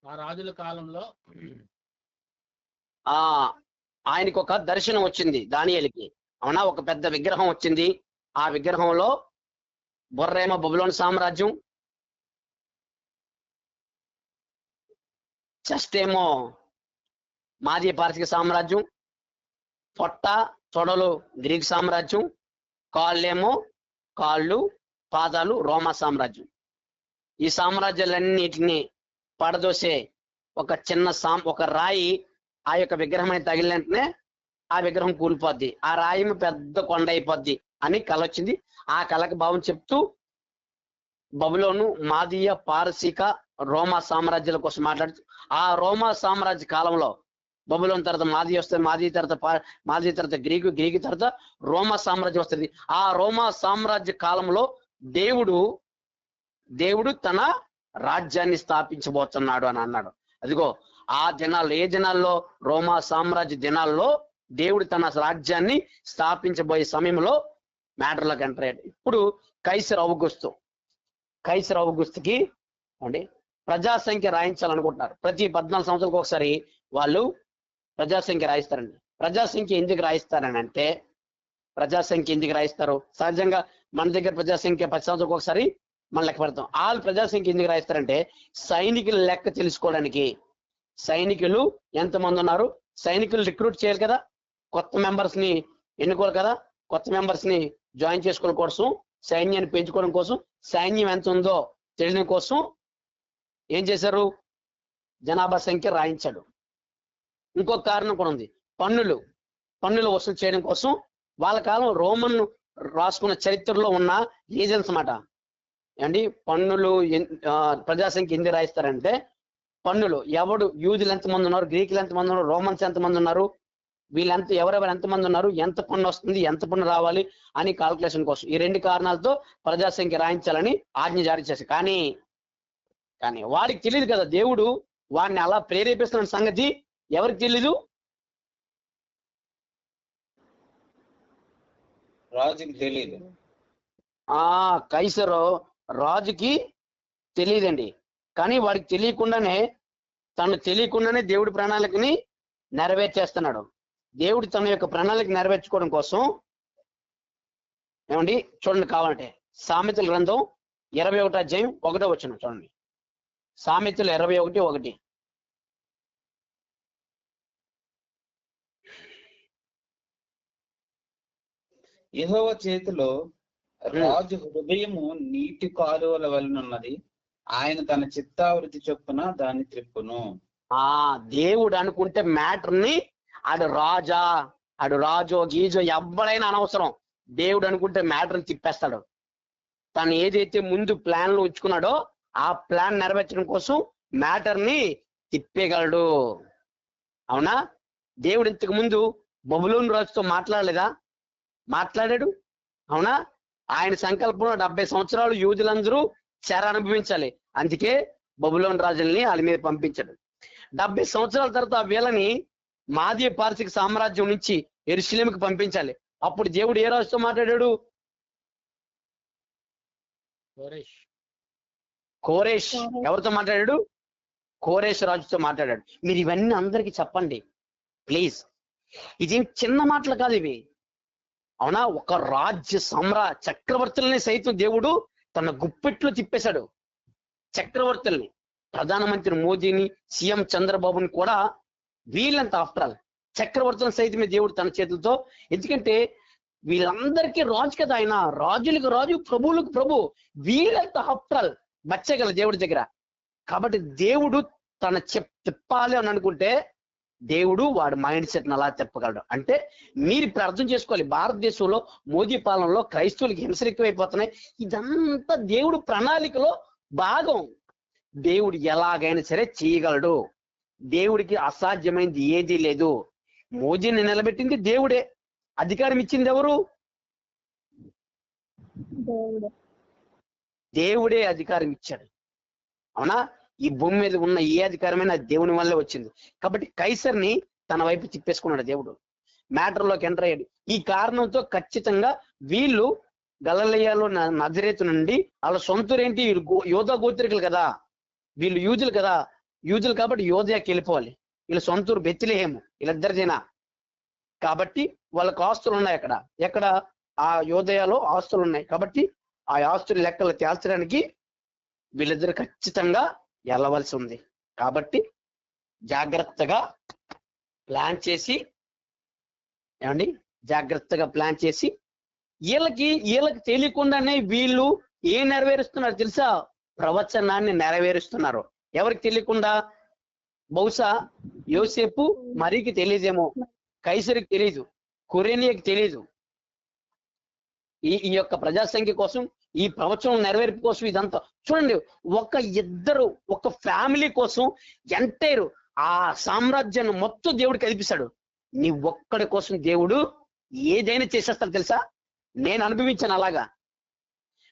ఆ రాజుల కాలంలో ఆయనకు ఒక దర్శనం వచ్చింది దానియేలుకి. అవునా? ఒక పెద్ద విగ్రహం వచ్చింది. ఆ విగ్రహంలో బొర్రేమో బబులోను సామ్రాజ్యం, చెస్ట్ ఏమో మాదీ పారసిక సామ్రాజ్యం, పొట్ట తొడలు గ్రీక్ సామ్రాజ్యం, కాళ్ళు పాదాలు రోమా సామ్రాజ్యం. ఈ సామ్రాజ్యాలన్నిటిని పడదోసే ఒక చిన్న ఒక రాయి ఆ యొక్క విగ్రహం అని తగిలిన వెంటనే ఆ విగ్రహం కూలిపోద్ది, ఆ రాయి పెద్ద కొండ అయిపోద్ది అని కల వచ్చింది. ఆ కళకి భావం చెప్తూ బబులోను, మాదీయ, పారసీక, రోమా సామ్రాజ్యాల కోసం మాట్లాడుతూ ఆ రోమా సామ్రాజ్య కాలంలో బబులోని తర్వాత మాదీ వస్తుంది, మాదీ తర్వాత గ్రీకు తర్వాత రోమా సామ్రాజ్యం వస్తుంది. ఆ రోమా సామ్రాజ్య కాలంలో దేవుడు తన రాజ్యాన్ని స్థాపించబోతున్నాడు అని అన్నాడు. అదిగో ఆ దినాల్లో, ఏ దినాల్లో? రోమా సామ్రాజ్య దినాల్లో దేవుడు తన రాజ్యాన్ని స్థాపించబోయే సమయంలో మ్యాటర్లోకి ఎంటర్ అయ్యాడు. ఇప్పుడు కైసర్ ఔగుస్తుకి అండి ప్రజాసంఖ్య రాయించాలనుకుంటున్నారు. ప్రతి 14 సంవత్సరాలకు ఒకసారి వాళ్ళు ప్రజాసంఖ్య రాయిస్తారండి. ప్రజాసంఖ్య ఎందుకు రాయిస్తారు? సహజంగా మన దగ్గర ప్రజాసంఖ్య 10 సంవత్సరాలకు ఒకసారి మనం లెక్క పెడతాం. వాళ్ళు ప్రజాసంఖ్య ఎందుకు రాయిస్తారంటే సైనికుల లెక్క తెలుసుకోవడానికి. సైనికులు ఎంతమంది ఉన్నారు, సైనికులు రిక్రూట్ చేయాలి కదా, కొత్త మెంబర్స్ ని ఎన్నుకోవాలి కదా, కొత్త మెంబర్స్ ని జాయిన్ చేసుకోవడం కోసం, సైన్యాన్ని పెంచుకోవడం కోసం, సైన్యం ఎంత ఉందో తెలియడం కోసం ఏం చేశారు? జనాభా సంఖ్య రాయించాడు. ఇంకొక కారణం కూడా ఉంది, పన్నులు వసూలు చేయడం కోసం. వాళ్ళ కాలం రోమన్ రాసుకున్న చరిత్రలో ఉన్న రీజన్స్ మాట అండి. పన్నులు ప్రజాసంఖ్య ఎందుకు రాయిస్తారంటే పన్నులు యూదులు ఎంతమంది ఉన్నారు, గ్రీకులు ఎంతమంది ఉన్నారు, రోమన్స్ ఎంతమంది ఉన్నారు, ఎవరెవరు ఎంతమంది ఉన్నారు, ఎంత పన్ను వస్తుంది, ఎంత పన్ను రావాలి అని కాల్కులేషన్ కోసం. ఈ 2 కారణాలతో ప్రజాసంఖ్య రాయించాలని ఆజ్ఞ జారీ చేశారు. కానీ వాడికి తెలియదు కదా, దేవుడు వాడిని అలా ప్రేరేపిస్తున్న సంగతి ఎవరికి తెలీదు? రాజుకి తెలియదు. కైసరు రాజుకి తెలియదండి. కానీ వాడికి తెలియకుండానే దేవుడి ప్రణాళికని నెరవేర్చేస్తున్నాడు. దేవుడు తన యొక్క ప్రణాళిక నెరవేర్చుకోవడం కోసం ఏమండి చూడండి, కావాలంటే సామెతల గ్రంథం 21వ అధ్యాయం 1వ వచనం చూడండి. సామెతలు 21:1. యెహోవా చేతిలో రాజు హృదయము నీటి కాలువల వలనున్నది, ఆయన తన చిత్తావృత్తి చొప్పున దాన్ని త్రిప్పును. దేవుడు అనుకుంటే మ్యాటర్ ని ఆడు రాజో గీజో ఎవడైనా అనవసరం. దేవుడు అనుకుంటే మ్యాటర్ తిప్పేస్తాడు. తను ఏదైతే ముందు ప్లాన్ లో ఉంచుకున్నాడో ఆ ప్లాన్ నెరవేర్చడం కోసం మ్యాటర్ ని తిప్పేయగలడు. అవునా? దేవుడు ఇంతకు ముందు బబులోను రాజుతో మాట్లాడాడు. అవునా? ఆయన సంకల్పంలో 70 సంవత్సరాలు యూదులందరూ చెర అనుభవించాలి. అందుకే బబులోను రాజుల్ని వాళ్ళ మీద పంపించాడు. 70 సంవత్సరాల తర్వాత వీళ్ళని మాదీయ పారసీక సామ్రాజ్యం నుంచి యెరూషలేముకి పంపించాలి. అప్పుడు దేవుడు ఏ రాజుతో మాట్లాడాడు? కోరేష్. ఎవరితో మాట్లాడాడు? కోరేష్ రాజుతో మాట్లాడాడు. మీరు ఇవన్నీ అందరికీ చెప్పండి ప్లీజ్. ఇదేం చిన్న మాటలు కాదు ఇవి. అవునా? ఒక రాజ్య చక్రవర్తుల్ని సైతం దేవుడు తన గుప్పెట్లో తిప్పేశాడు. చక్రవర్తుల్ని, ప్రధానమంత్రి మోదీని, సీఎం చంద్రబాబుని కూడా వీళ్ళంత ఆఫ్టర్ ఆల్ చక్రవర్తులను సైతమే దేవుడు తన చేతులతో. ఎందుకంటే వీళ్ళందరికీ రాజు కదా ఆయన. రాజులకు రాజు, ప్రభువులకు ప్రభు. వీళ్ళంత ఆఫ్టర్ ఆల్ బచ్చగల దేవుడి దగ్గర. కాబట్టి దేవుడు తన తిప్పాలి అని అనుకుంటే దేవుడు వాడి మైండ్ సెట్ అలా తిప్పగలడు. అంటే మీరు ఇప్పుడు అర్థం చేసుకోవాలి, భారతదేశంలో మోదీ పాలనలో క్రైస్తవులకి హింసలు ఎక్కువైపోతున్నాయి. ఇదంతా దేవుడు ప్రణాళికలో భాగం. దేవుడు ఎలాగైనా సరే చేయగలడు. దేవుడికి అసాధ్యమైంది ఏదీ లేదు. మోదీని నిలబెట్టింది దేవుడే. అధికారం ఇచ్చింది ఎవరు? దేవుడే అధికారం ఇచ్చాడు. అవునా? ఈ భూమి మీద ఉన్న ఏ అధికారమైనా దేవుని వల్లే వచ్చింది. కాబట్టి కైసర్ని తన వైపు తిప్పేసుకున్నాడు దేవుడు. మ్యాటర్లోకి ఎంటర్ అయ్యాడు. ఈ కారణంతో ఖచ్చితంగా వీళ్ళు గలిలయలో నజరేతు నుండి వాళ్ళ సొంతూరేంటి, యోధా గోత్రికులు కదా, వీళ్ళు యూదులు కదా, యూదులు కాబట్టి యోధయాకి వెళ్ళిపోవాలి. వీళ్ళ సొంతూరు బెత్లెహేము, వీళ్ళిద్దరిదేనా. కాబట్టి వాళ్ళకు ఆస్తులు ఉన్నాయి. ఎక్కడ ఆ యోధయాలో ఆస్తులు ఉన్నాయి. కాబట్టి ఆ ఆస్తుల లెక్కలు తేల్చడానికి వీళ్ళిద్దరు ఖచ్చితంగా వెళ్ళవలసి ఉంది. కాబట్టి జాగ్రత్తగా ప్లాన్ చేసి వీళ్ళకి తెలియకుండానే వీళ్ళు ఏం నెరవేరుస్తున్నారు తెలుసా? ప్రవచనాన్ని నెరవేరుస్తున్నారు. ఎవరికి తెలియకుండా? బహుశా యోసేపు మరీకి తెలియదేమో, కైసరికి తెలియదు, కొరేనియాకి తెలియదు. ఈ యొక్క ప్రజాసంఖ్య కోసం, ఈ ప్రవచనం నెరవేర్పు కోసం ఇదంతా చూడండి. ఒక ఫ్యామిలీ కోసం ఎంటైర్ ఆ సామ్రాజ్యాన్ని మొత్తం దేవుడు కల్పిస్తాడు. నీ ఒక్కడి కోసం దేవుడు ఏదైనా చేసేస్తాడు తెలుసా. నేను అనుభవించాను అలాగా,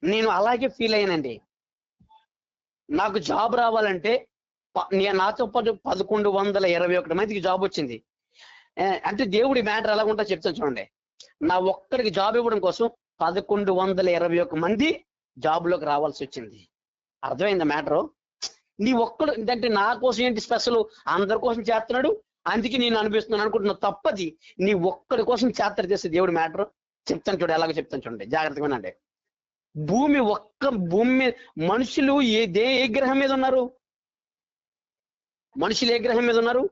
నేను అలాగే ఫీల్ అయ్యానండి. నాకు జాబ్ రావాలంటే నాతో పాటు 1121 మందికి జాబ్ వచ్చింది. అంటే దేవుడి మ్యాటర్ ఎలాగుంటా చెప్తాను చూడండి. నా ఒక్కడికి జాబ్ ఇవ్వడం కోసం 1121 మంది జాబ్లోకి రావాల్సి వచ్చింది. అర్థమైంది మ్యాటరు. నీ ఒక్కడు అంటే నా కోసం ఏంటి స్పెషల్, అందరి కోసం చేస్తున్నాడు అందుకే నేను అనిపిస్తున్నాను అనుకుంటున్నావు. తప్పది. నీ ఒక్కడి కోసం చేస్తాడు చేస్తే దేవుడి మ్యాటర్ చెప్తాను చూడు, ఎలాగో చెప్తాను చూడండి, జాగ్రత్తగా వినండి. భూమి మీద మనుషులు ఏ గ్రహం మీద ఉన్నారు? మనుషులు ఏ గ్రహం మీద ఉన్నారు?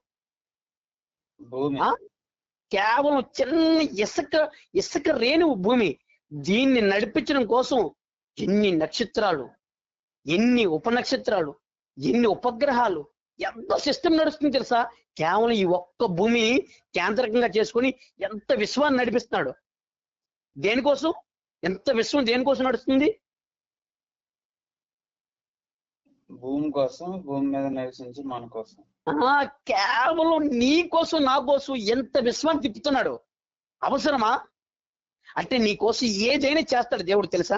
కేవలం చిన్న ఇసుక రేణువు భూమి. దీన్ని నడిపించడం కోసం ఎన్ని నక్షత్రాలు, ఎన్ని ఉపనక్షత్రాలు, ఎన్ని ఉపగ్రహాలు, ఎంత సిస్టమ్ నడుస్తుంది తెలుసా. కేవలం ఈ ఒక్క భూమిని కేంద్రకంగా చేసుకొని ఎంత విశ్వాన్ని నడిపిస్తున్నాడు. దేనికోసం? ఎంత విశ్వం దేనికోసం నడుస్తుంది? భూమి కోసం, భూమి మీద నివసించి మన కోసం. కేవలం నీ కోసం నా కోసం ఎంత విశ్వాన్ని తిప్పుతున్నాడు. అవసరమా? అంటే నీ కోసం ఏదైనా చేస్తాడు దేవుడు తెలుసా.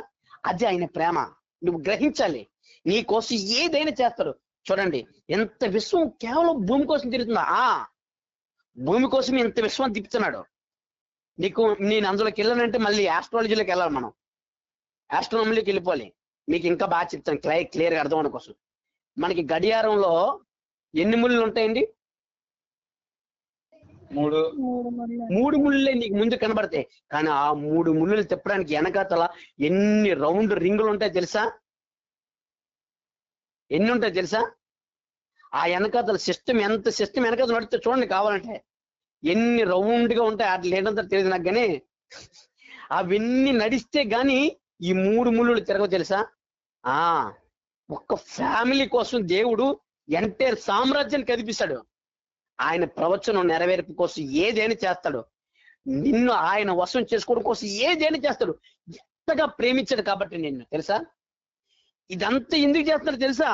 అది ఆయన ప్రేమ, నువ్వు గ్రహించాలి. నీ కోసం ఏదైనా చేస్తాడు. చూడండి ఎంత విశ్వం కేవలం భూమి కోసం తిరుగుతుందా. భూమి కోసం ఎంత విశ్వాన్ని తిప్పుతున్నాడు. నేను అందులోకి వెళ్ళానంటే మళ్ళీ ఆస్ట్రాలజీలోకి వెళ్ళాలి, మనం ఆస్ట్రానమీలోకి వెళ్ళిపోవాలి. మీకు ఇంకా బాగా చెప్తాను క్లియర్గా అర్థం అవడం కోసం. మనకి గడియారంలో ఎన్ని ముళ్ళు ఉంటాయండి? 3 ముళ్ళే నీకు ముందు కనబడతాయి. కానీ ఆ 3 ముళ్ళు తిప్పడానికి వెనకాతల ఎన్ని రౌండ్ రింగులు ఉంటాయి తెలుసా? ఎన్ని ఉంటాయి తెలుసా? ఆ వెనకాతల సిస్టమ్ వెనకాతల నడితే చూడండి కావాలంటే ఎన్ని రౌండ్ గా ఉంటాయి. అట్లా ఏంటంతా తెలియదు నాకు, కానీ అవన్నీ నడిస్తే గాని ఈ 3 ముళ్ళు తిరగవు తెలుసా. ఒక్క ఫ్యామిలీ కోసం దేవుడు ఎంటైర్ సామ్రాజ్యాన్ని కదిపిస్తాడు. ఆయన ప్రవచనం నెరవేర్పు కోసం ఏదైనా చేస్తాడు. నిన్ను ఆయన వశం చేసుకోవడం కోసం ఏదైనా చేస్తాడు. ఎంతగా ప్రేమించాడు కాబట్టి నిన్ను తెలుసా. ఇదంతా ఎందుకు చేస్తాడు తెలుసా?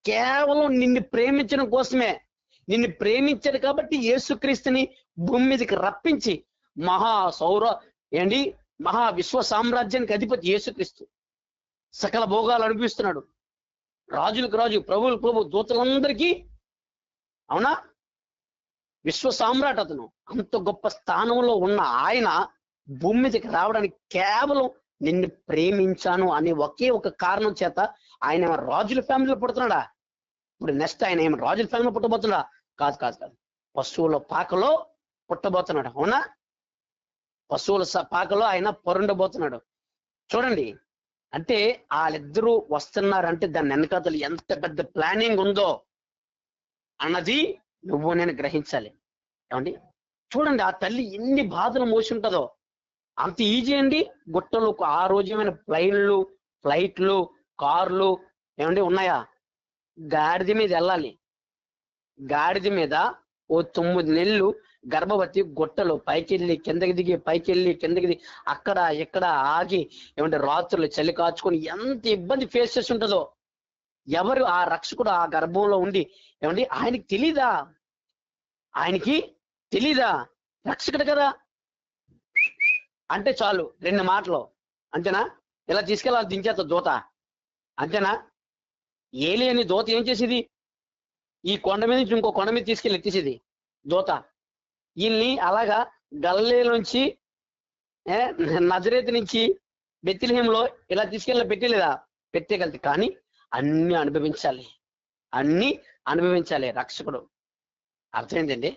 కేవలం నిన్ను ప్రేమించడం కోసమే. నిన్ను ప్రేమించాడు కాబట్టి యేసుక్రీస్తుని భూమి మీదకి రప్పించి మహా విశ్వ సామ్రాజ్యానికి అధిపతి యేసుక్రీస్తు సకల భోగాలు అనిపిస్తున్నాడు. రాజులకు రాజు, ప్రభువులకు ప్రభు, దూతలందరికీ అవునా విశ్వ సామ్రాట్ అతను. అంత గొప్ప స్థానంలో ఉన్న ఆయన భూమి మీదకి రావడానికి కేవలం నిన్ను ప్రేమించాను అనే ఒకే ఒక కారణం చేత ఆయన రాజుల ఫ్యామిలీలో పుడుతున్నాడా? ఇప్పుడు నెక్స్ట్ ఆయన ఏమైనా రాజుల ఫ్యామిలీలో పుట్టబోతున్నాడా? కాదు. పశువుల పాకలో పుట్టబోతున్నాడు. అవునా? పశువుల పాకలో ఆయన పొరుండబోతున్నాడు. చూడండి, అంటే వాళ్ళిద్దరూ వస్తున్నారంటే దాని వెనకాతలు ఎంత పెద్ద ప్లానింగ్ ఉందో అన్నది నువ్వు నేను గ్రహించాలి. ఏమండి చూడండి, ఆ తల్లి ఎన్ని బాధలు మోసి ఉంటుందో. అంత ఈజీ అండి. గుట్టలు ఆ రోజు ఏమైనా ఫ్లైట్లు, కార్లు ఏమండి ఉన్నాయా? గాడిద మీద వెళ్ళాలి. గాడిద మీద ఓ 9 నెలలు గర్భవతి, గుట్టలు పైకెళ్ళి కిందకి దిగి, పైకెళ్ళి కిందకి దిగి, అక్కడ ఇక్కడ ఆగి ఏమంటే రాత్రులు చలి కాచుకొని ఎంత ఇబ్బంది ఫేస్ చేసి ఉంటుందో. ఎవరు ఆ రక్షకుడు ఆ గర్భంలో ఉండి ఏమండి ఆయనకి తెలీదా? రక్షకుడు కదా అంటే చాలు 2 మాటలు అంతేనా? ఇలా తీసుకెళ్ళాలి దించేత దూత అంతేనా? ఏలియని దూత ఏం చేసేది? ఈ కొండ మీద నుంచి ఇంకో కొండ మీద తీసుకెళ్ళి ఎత్తేసేది దూత. వీళ్ళని అలాగా గలిలయలోంచి నజరేతు నుంచి బెత్లెహేంలో ఇలా తీసుకెళ్ళి పెట్టగలదు. కానీ అన్ని అనుభవించాలి రక్షకుడు. అర్థమైందండి?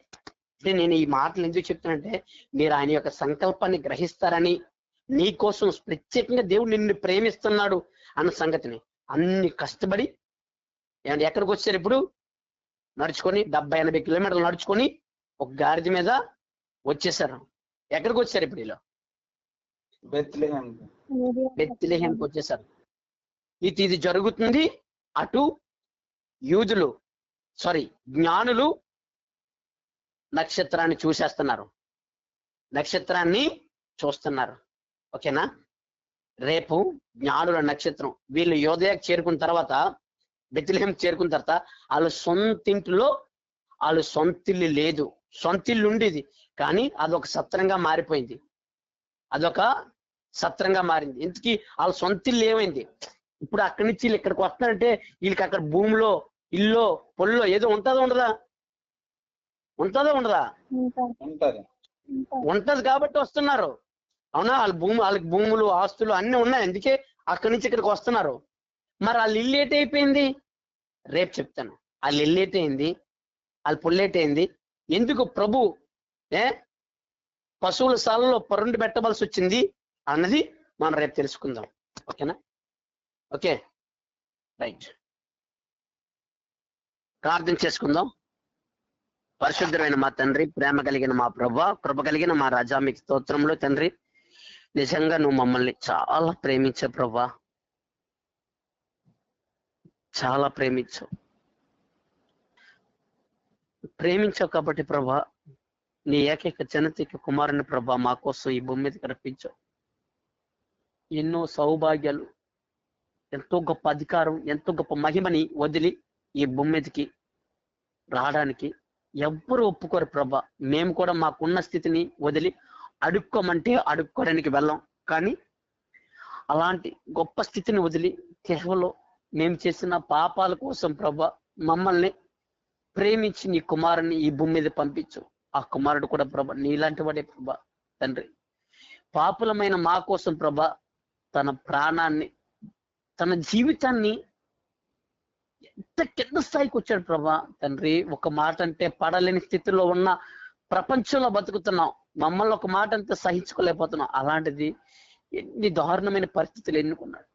అంటే నేను ఈ మాటలు ఎందుకు చెప్తానంటే మీరు ఆయన యొక్క సంకల్పాన్ని గ్రహిస్తారని, నీ కోసం ప్రత్యేకంగా దేవుడు నిన్ను ప్రేమిస్తున్నాడు అన్న సంగతిని. అన్ని కష్టపడి ఏమంటే ఎక్కడికి వచ్చారు ఇప్పుడు? నడుచుకొని 70-80 కిలోమీటర్లు నడుచుకొని ఒక గాడిద మీద వచ్చేసారు. ఎక్కడికి వచ్చారు ఇప్పుడు? వీళ్ళు బెత్లెహేంకి వచ్చేసారు. ఇది జరుగుతుంది. అటు జ్ఞానులు నక్షత్రాన్ని చూస్తున్నారు. ఓకేనా? రేపు జ్ఞానుల నక్షత్రం. వీళ్ళు యోదయాకి చేరుకున్న తర్వాత, బెత్లెహేం చేరుకున్న తర్వాత వాళ్ళ సొంతింటిలో వాళ్ళు సొంతిల్లు లేదు. సొంతిల్లు ఉండేది కానీ అదొక సత్రంగా మారిపోయింది. అదొక సత్రంగా మారింది. ఇంతకీ వాళ్ళ సొంతిల్లు ఏమైంది? ఇప్పుడు అక్కడి నుంచి వీళ్ళు ఇక్కడికి వస్తారంటే వీళ్ళకి అక్కడ భూమిలో ఇల్లో పొల్లో ఏదో ఉంటుందా ఉండదా? ఉంటుందా ఉండదా? ఉంటది. ఉంటది కాబట్టి వస్తున్నారు. అవునా? వాళ్ళకి భూములు ఆస్తులు అన్ని ఉన్నాయి, అందుకే అక్కడి నుంచి ఇక్కడికి వస్తున్నారు. మరి వాళ్ళ ఇల్లు ఏటైపోయింది? రేపు చెప్తాను. వాళ్ళ ఇల్లు ఏటైంది, వాళ్ళ పొల్లేటైంది, ఎందుకు ప్రభు పశువుల సాలలో పరుండి పెట్టవలసి వచ్చింది అన్నది మనం రేపు తెలుసుకుందాం. ఓకేనా? Okay, right. ప్రార్థన చేసుకుందాం. పరిశుద్ధమైన మా తండ్రి, ప్రేమ కలిగిన మా ప్రభా, కృప కలిగిన మా రాజా, మీకు స్తోత్రంలో తండ్రి. నిజంగా నువ్వు మమ్మల్ని చాలా ప్రేమించే ప్రభా, చాలా ప్రేమించావు కాబట్టి ప్రభా, నీ ఏకైక జనతికి కుమారుని ప్రభా మా కోసం ఈ భూమి మీదకి రప్పించావు. ఎన్నో సౌభాగ్యాలు, ఎంతో గొప్ప అధికారం, ఎంతో గొప్ప మహిమని వదిలి ఈ భూమి మీదకి రావడానికి ఎవ్వరు ఒప్పుకోరు ప్రభా. మేము కూడా మాకున్న స్థితిని వదిలి అడుక్కోమంటే అడుక్కోవడానికి వెళ్ళాం, కానీ అలాంటి గొప్ప స్థితిని వదిలి కేవలం మేము చేసిన పాపాల కోసం ప్రభా మమ్మల్ని ప్రేమించి నీ కుమారుని ఈ భూమి మీద పంపించు. ఆ కుమారుడు కూడా ప్రభా నీలాంటి వాడే ప్రభా తండ్రి. పాపులమైన మా కోసం ప్రభా తన ప్రాణాన్ని, తన జీవితాన్ని ఎంత కింద స్థాయికి వచ్చాడు ప్రభా తండ్రి. ఒక మాట అంటే పడలేని స్థితిలో ఉన్న ప్రపంచంలో బతుకుతున్నాం, మమ్మల్ని ఒక మాట అంతా సహించుకోలేకపోతున్నాం. అలాంటిది ఎన్ని దారుణమైన పరిస్థితులు ఎన్నుకున్నాడు,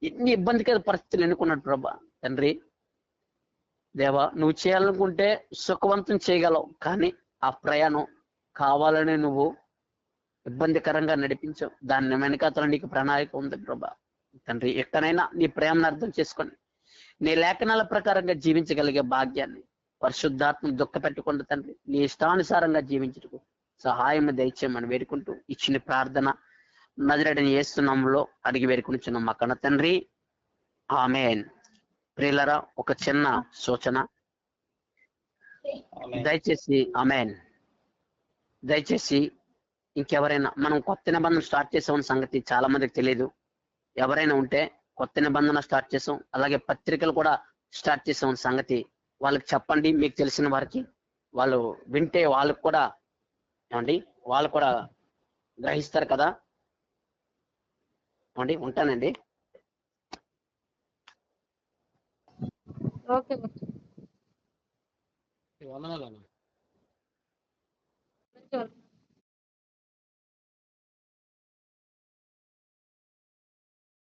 ఎన్ని ఇబ్బందికర పరిస్థితులు ఎన్నుకున్నాడు ప్రభా తండ్రి. దేవా, నువ్వు చేయాలనుకుంటే సుఖవంతం చేయగలవు, కానీ ఆ ప్రయాణం కావాలని నువ్వు ఇబ్బందికరంగా నడిపించావు. దాన్ని వెనకాతల నీకు ప్రణాళిక ఉంది ప్రభా తండ్రి. ఎక్కడైనా నీ ప్రేమను అర్థం చేసుకొని నీ లేఖనాల ప్రకారంగా జీవించగలిగే భాగ్యాన్ని పరిశుద్ధాత్మ దుఃఖ పెట్టకుండా తండ్రి నీ ఇష్టానుసారంగా జీవించుటకు సహాయం దయచేయమని వేడుకుంటూ ఇచ్చిన ప్రార్థన నజరేయుడైన యేసు నామములో అడిగి వేడుకుంటున్నాం మా కన్న తండ్రి, ఆమేన్. ప్రియులారా, ఒక చిన్న సూచన, దయచేసి ఆమేన్, దయచేసి ఇంకెవరైనా, మనం కొత్త నిబంధన స్టార్ట్ చేసామన్న సంగతి చాలా మందికి తెలియదు. ఎవరైనా ఉంటే కొత్త నిబంధన స్టార్ట్ చేసాం, అలాగే పత్రికలు కూడా స్టార్ట్ చేసామన్న సంగతి వాళ్ళకి చెప్పండి. మీకు తెలిసిన వారికి వాళ్ళు వింటే వాళ్ళకు కూడా ఏమండి, వాళ్ళు కూడా గ్రహిస్తారు కదా. ఏమండి, ఉంటానండి. ఓకే. వందనాలు అన్న.